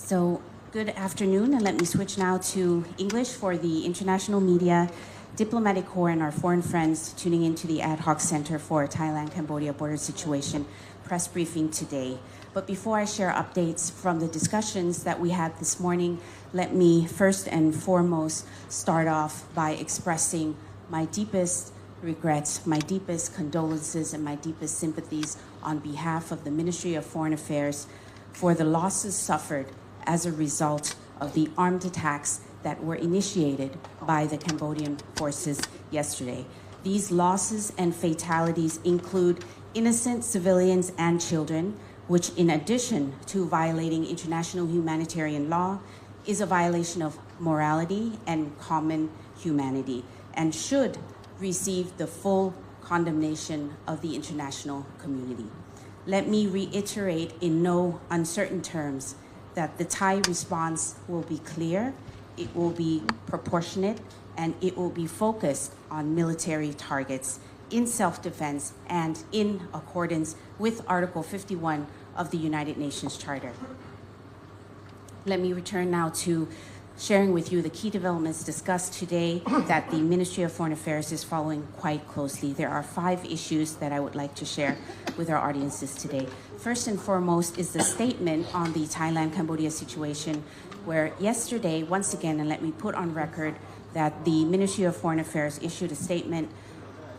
So, good afternoon, and let me switch now to English for the international media, diplomatic corps, and our foreign friends tuning into the Ad Hoc Center for Thailand-Cambodia Border Situation press briefing today. But before I share updates from the discussions that we had this morning, let me first and foremost start off by expressing my deepest regrets, my deepest condolences, and my deepest sympathies on behalf of the Ministry of Foreign Affairs for the losses suffered as a result of the armed attacks that were initiated by the Cambodian forces yesterday. These losses and fatalities include innocent civilians and children, which, in addition to violating international humanitarian law, is a violation of morality and common humanity, and should receive the full condemnation of the international community. Let me reiterate in no uncertain terms that the Thai response will be clear, it will be proportionate, and it will be focused on military targets in self-defense and in accordance with Article 51 of the United Nations Charter. Let me return now to sharing with you the key developments discussed today that the Ministry of Foreign Affairs is following quite closely. There are 5 issues that I would like to share with our audiences today. First and foremost is the statement on the Thailand-Cambodia situation, where yesterday, once again, and let me put on record that the Ministry of Foreign Affairs issued a statement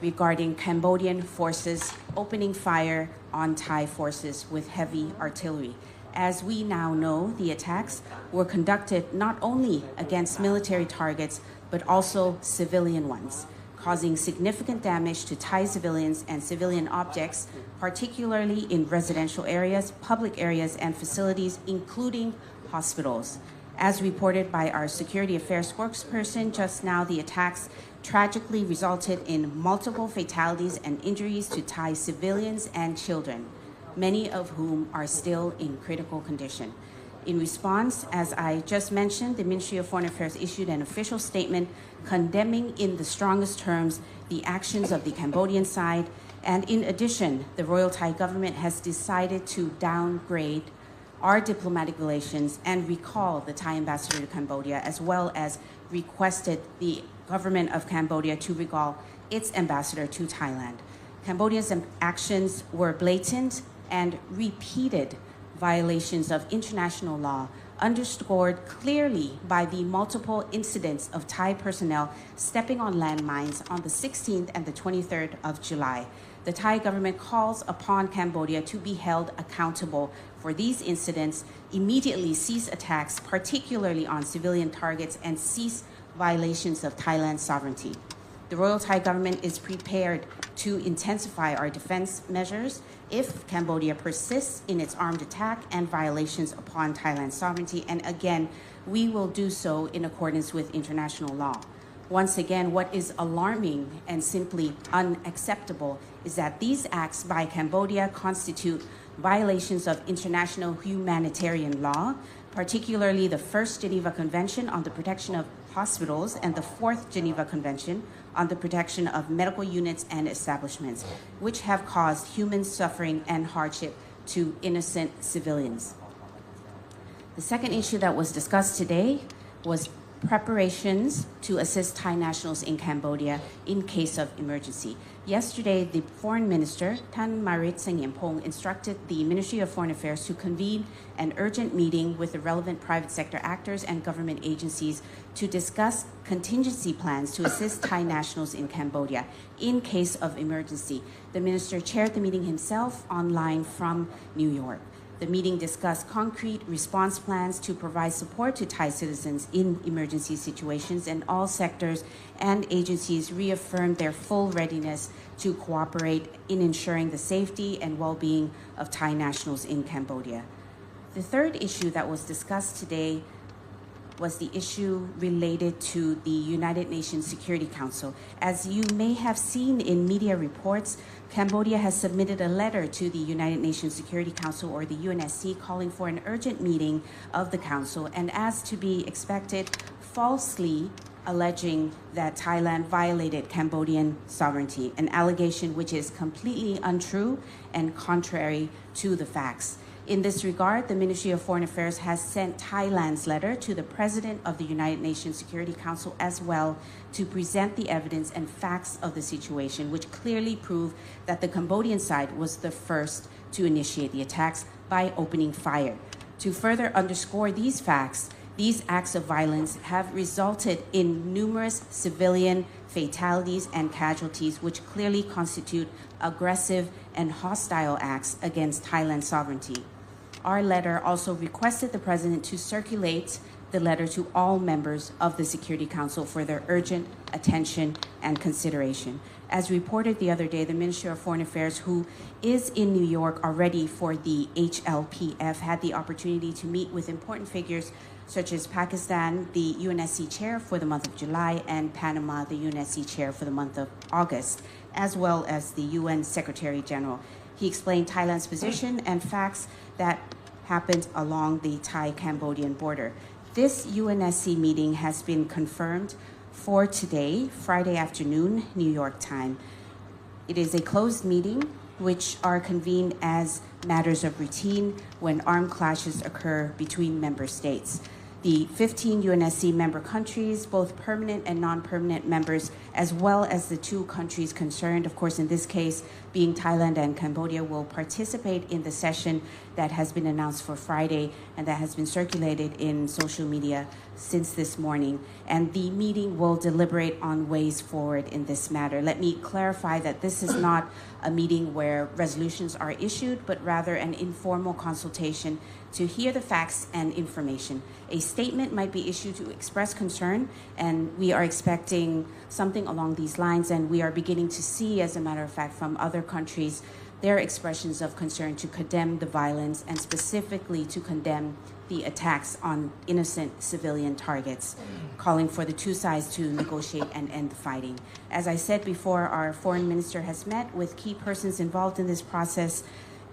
regarding Cambodian forces opening fire on Thai forces with heavy artillery. As we now know, the attacks were conducted not only against military targets, but also civilian ones, causing significant damage to Thai civilians and civilian objects, particularly in residential areas, public areas, and facilities, including hospitals. As reported by our Security Affairs spokesperson just now, the attacks tragically resulted in multiple fatalities and injuries to Thai civilians and children, many of whom are still in critical condition. In response, as I just mentioned, the Ministry of Foreign Affairs issued an official statement condemning in the strongest terms the actions of the Cambodian side, and in addition, the Royal Thai government has decided to downgrade our diplomatic relations and recall the Thai ambassador to Cambodia, as well as requested the government of Cambodia to recall its ambassador to Thailand. Cambodia's actions were blatant and repeated violations of international law, underscored clearly by the multiple incidents of Thai personnel stepping on landmines on the 16th and the 23rd of July. The Thai government calls upon Cambodia to be held accountable for these incidents, immediately cease attacks, particularly on civilian targets, and cease violations of Thailand's sovereignty. The Royal Thai government is prepared to intensify our defense measures if Cambodia persists in its armed attack and violations upon Thailand's sovereignty, and again, we will do so in accordance with international law. Once again, what is alarming and simply unacceptable is that these acts by Cambodia constitute violations of international humanitarian law, particularly the First Geneva Convention on the Protection of Hospitals and the Fourth Geneva Convention on the Protection of Medical Units and Establishments, which have caused human suffering and hardship to innocent civilians. The second issue that was discussed today was preparations to assist Thai nationals in Cambodia in case of emergency. Yesterday, the Foreign Minister, Tan Marit Sangyeampong, instructed the Ministry of Foreign Affairs to convene an urgent meeting with the relevant private sector actors and government agencies to discuss contingency plans to assist Thai nationals in Cambodia in case of emergency. The minister chaired the meeting himself online from New York. The meeting discussed concrete response plans to provide support to Thai citizens in emergency situations, and all sectors and agencies reaffirmed their full readiness to cooperate in ensuring the safety and well-being of Thai nationals in Cambodia. The third issue that was discussed today was the issue related to the United Nations Security Council. As you may have seen in media reports, Cambodia has submitted a letter to the United Nations Security Council, or the UNSC, calling for an urgent meeting of the Council, and as to be expected, falsely alleging that Thailand violated Cambodian sovereignty, an allegation which is completely untrue and contrary to the facts. In this regard, the Ministry of Foreign Affairs has sent Thailand's letter to the President of the United Nations Security Council as well to present the evidence and facts of the situation, which clearly prove that the Cambodian side was the first to initiate the attacks by opening fire. To further underscore these facts, these acts of violence have resulted in numerous civilian fatalities and casualties, which clearly constitute aggressive and hostile acts against Thailand's sovereignty. Our letter also requested the President to circulate the letter to all members of the Security Council for their urgent attention and consideration. As reported the other day, the Ministry of Foreign Affairs, who is in New York already for the HLPF, had the opportunity to meet with important figures such as Pakistan, the UNSC chair for the month of July, and Panama, the UNSC chair for the month of August, as well as the UN Secretary General. He explained Thailand's position and facts that happened along the Thai-Cambodian border. This UNSC meeting has been confirmed for today, Friday afternoon, New York time. It is a closed meeting which are convened as matters of routine when armed clashes occur between member states. The 15 UNSC member countries, both permanent and non-permanent members, as well as the two countries concerned, of course in this case being Thailand and Cambodia, will participate in the session that has been announced for Friday and that has been circulated in social media since this morning. And the meeting will deliberate on ways forward in this matter. Let me clarify that this is not a meeting where resolutions are issued, but rather an informal consultation to hear the facts and information. A statement might be issued to express concern, and we are expecting something along these lines, and we are beginning to see, as a matter of fact, from other countries, their expressions of concern to condemn the violence and specifically to condemn the attacks on innocent civilian targets, calling for the two sides to negotiate and end the fighting. As I said before, our foreign minister has met with key persons involved in this process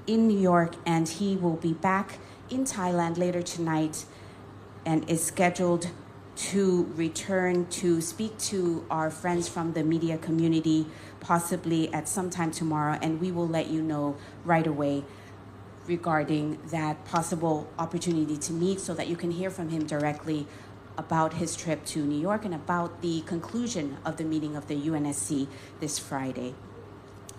in New York, and he will be back in Thailand later tonight and is scheduled to return to speak to our friends from the media community, possibly at some time tomorrow, and we will let you know right away regarding that possible opportunity to meet so that you can hear from him directly about his trip to New York and about the conclusion of the meeting of the UNSC this Friday.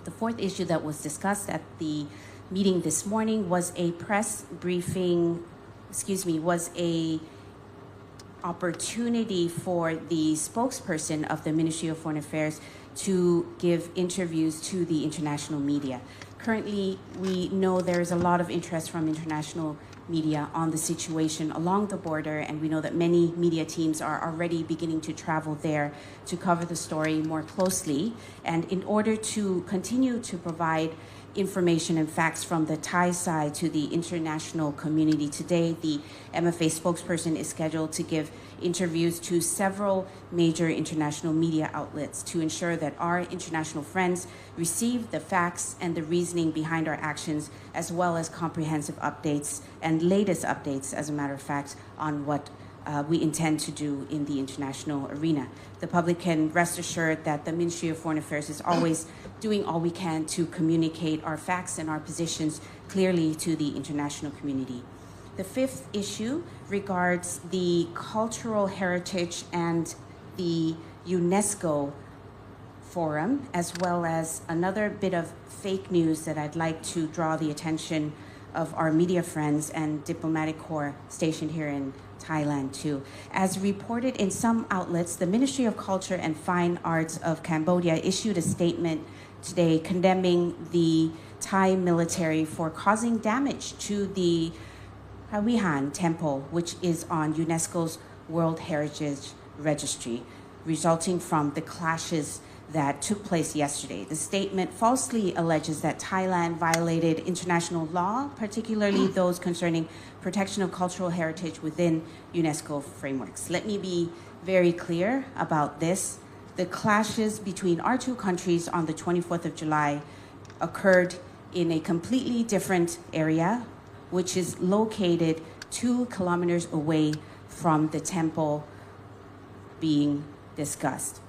The fourth issue that was discussed at the meeting this morning was a press briefing, was a opportunity for the spokesperson of the Ministry of Foreign Affairs to give interviews to the international media. Currently, we know there is a lot of interest from international media on the situation along the border, and we know that many media teams are already beginning to travel there to cover the story more closely. And in order to continue to provide information and facts from the Thai side to the international community, today the MFA spokesperson is scheduled to give interviews to several major international media outlets to ensure that our international friends receive the facts and the reasoning behind our actions, as well as comprehensive updates and latest updates, as a matter of fact, on what we intend to do in the international arena. The public can rest assured that the Ministry of Foreign Affairs is always doing all we can to communicate our facts and our positions clearly to the international community. The fifth issue regards the cultural heritage and the UNESCO forum, as well as another bit of fake news that I'd like to draw the attention of our media friends and diplomatic corps stationed here in Thailand too. As reported in some outlets, the Ministry of Culture and Fine Arts of Cambodia issued a statement today condemning the Thai military for causing damage to the Hawihan Temple, which is on UNESCO's World Heritage Registry, resulting from the clashes that took place yesterday. The statement falsely alleges that Thailand violated international law, particularly those concerning protection of cultural heritage within UNESCO frameworks. Let me be very clear about this. The clashes between our two countries on the 24th of July occurred in a completely different area, which is located 2 kilometers away from the temple being discussed.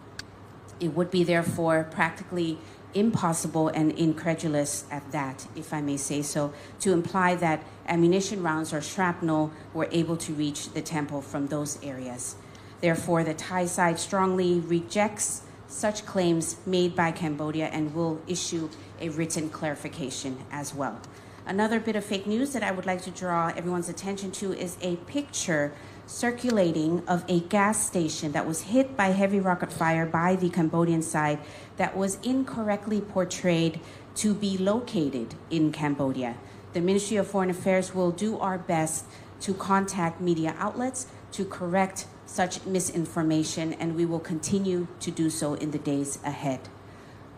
It would be therefore practically impossible and incredulous at that, if I may say so, to imply that ammunition rounds or shrapnel were able to reach the temple from those areas. Therefore, the Thai side strongly rejects such claims made by Cambodia and will issue a written clarification as well. Another bit of fake news that I would like to draw everyone's attention to is a picture circulating of a gas station that was hit by heavy rocket fire by the Cambodian side that was incorrectly portrayed to be located in Cambodia. The Ministry of Foreign Affairs will do our best to contact media outlets to correct such misinformation, and we will continue to do so in the days ahead.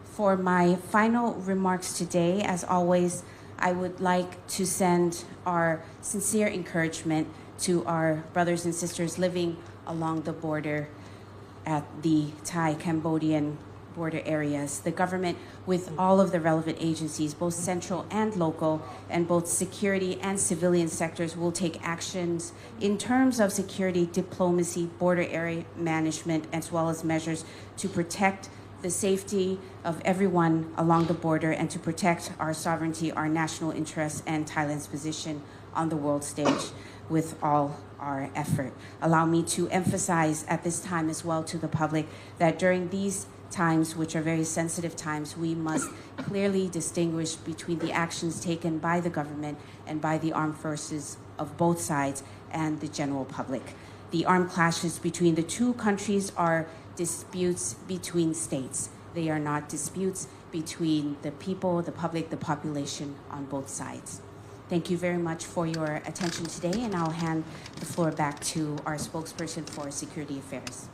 For my final remarks today, as always, I would like to send our sincere encouragement to our brothers and sisters living along the border at the Thai-Cambodian border areas. The government, with all of the relevant agencies, both central and local, and both security and civilian sectors, will take actions in terms of security, diplomacy, border area management, as well as measures to protect the safety of everyone along the border and to protect our sovereignty, our national interests, and Thailand's position on the world stage with all our effort. Allow me to emphasize at this time as well to the public that during these times, which are very sensitive times, we must clearly distinguish between the actions taken by the government and by the armed forces of both sides and the general public. The armed clashes between the two countries are disputes between states. They are not disputes between the people, the public, the population on both sides. Thank you very much for your attention today, and I'll hand the floor back to our spokesperson for Security Affairs.